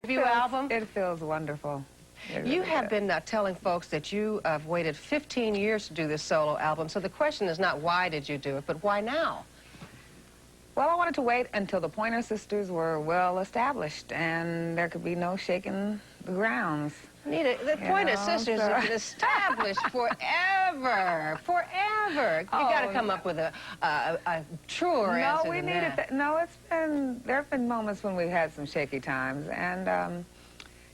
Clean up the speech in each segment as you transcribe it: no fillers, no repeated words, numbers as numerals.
Debut album? It feels wonderful. You have been telling folks that you have waited 15 years to do this solo album, so the question is not why did you do it, but why now? Well, I wanted to wait until the Pointer sisters were well established and there could be no shaking the grounds. Anita, the Pointer sisters have been established forever. You got to come up with a truer answer than that. No, there have been moments when we've had some shaky times, and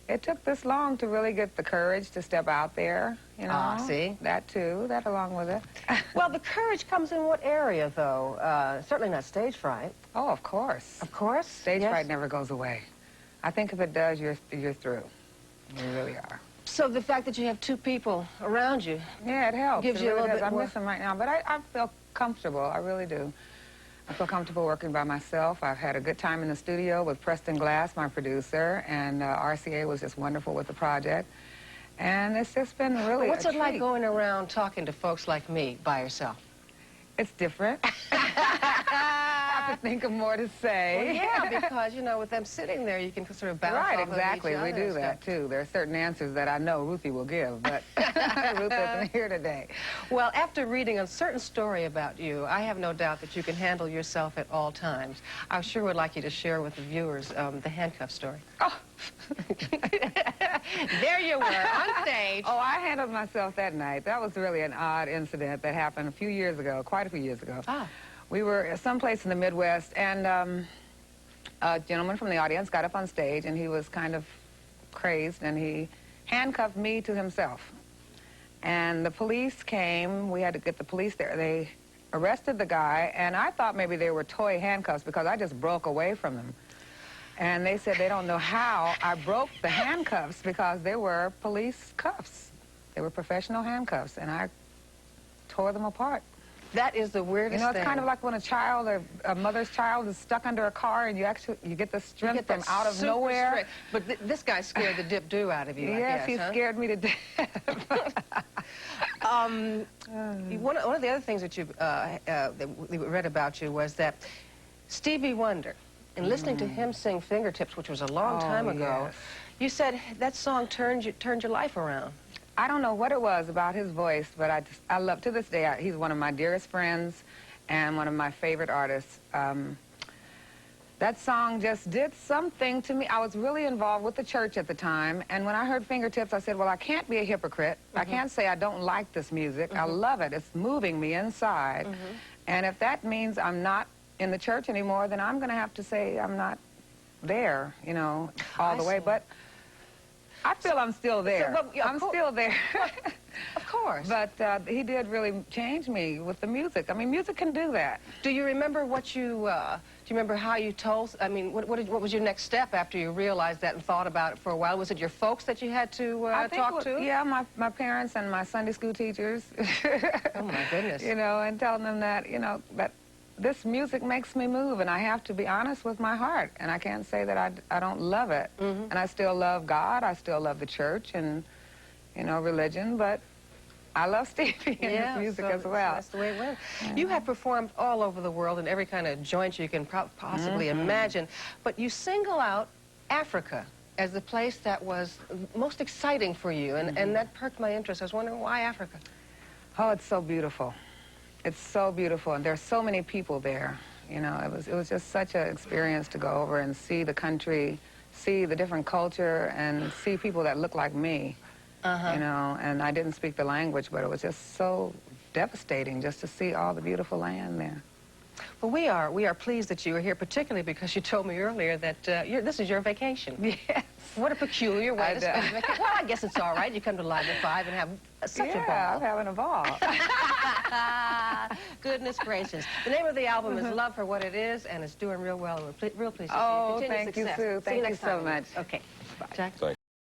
it took this long to really get the courage to step out there, you know. See? That too, that along with it. Well, the courage comes in what area, though? Certainly not stage fright. Oh, of course. Of course? Stage fright never goes away. I think if it does, you're through. You really are. So the fact that you have two people around you... Yeah, it helps. Gives you a little bit more... I miss them right now, but I feel comfortable. I really do. I feel comfortable working by myself. I've had a good time in the studio with Preston Glass, my producer, and RCA was just wonderful with the project. And it's just been really What's it like going around talking to folks like me by yourself? It's different. I have to think of more to say. Well, yeah, because, you know, with them sitting there, you can sort of bounce off of each other. Right, exactly. We do that, too. There are certain answers that I know Ruthie will give, but Ruth isn't here today. Well, after reading a certain story about you, I have no doubt that you can handle yourself at all times. I sure would like you to share with the viewers the handcuff story. Oh. There you were, on stage. Oh, I handled myself that night. That was really an odd incident that happened a few years ago, quite a few years ago. Ah. We were someplace in the Midwest, and a gentleman from the audience got up on stage, and he was kind of crazed, and he handcuffed me to himself. And the police came. We had to get the police there. They arrested the guy, and I thought maybe they were toy handcuffs because I just broke away from them. And they said they don't know how I broke the handcuffs because they were police cuffs. They were professional handcuffs, and I tore them apart. That is the weirdest thing. You know, it's kind of like when a child, or a mother's child, is stuck under a car, and you get the strength from out of nowhere. But this guy scared the dip-do out of you, yes, I guess, he scared me to death. One of the other things that we read about you was that Stevie Wonder, in listening to him sing Fingertips, which was a long time ago, you said that song turned your life around. I don't know what it was about his voice, but I love, to this day, he's one of my dearest friends and one of my favorite artists. That song just did something to me. I was really involved with the church at the time, and when I heard Fingertips, I said, well, I can't be a hypocrite. I can't say I don't like this music. I love it. It's moving me inside. And if that means I'm not in the church anymore, then I'm going to have to say I'm not there, you know, all the way. But I feel I'm still there. I'm still there. Of course. But he did really change me with the music. I mean, music can do that. Do you remember what you, do you remember how you told, I mean, what was your next step after you realized that and thought about it for a while? Was it your folks that you had to talk to? Yeah, my parents and my Sunday school teachers. Oh, my goodness. You know, and telling them that, you know, that this music makes me move, and I have to be honest with my heart, and I can't say that I don't love it. And I still love God, I still love the church and, you know, religion, but I love Stevie and his music as well. That's the way it went. You have performed all over the world in every kind of joint you can possibly imagine, but you single out Africa as the place that was most exciting for you, and that perked my interest. I was wondering, why Africa? Oh, it's so beautiful. It's so beautiful, and there's so many people there. You know, it was just such an experience to go over and see the country, see the different culture, and see people that look like me. You know, and I didn't speak the language, but it was just so devastating just to see all the beautiful land there. Well, we are pleased that you are here, particularly because you told me earlier that this is your vacation. Yes. What a peculiar way to spend a vacation. Well, I guess it's all right. You come to Live at 5 and have such a ball. Yeah, I'm having a ball. Goodness gracious. The name of the album is Love for What It Is, and it's doing real well. We're real pleased to see you. Oh, thank you, Sue. Thank you so much. Okay. Bye. Jack? Thank you.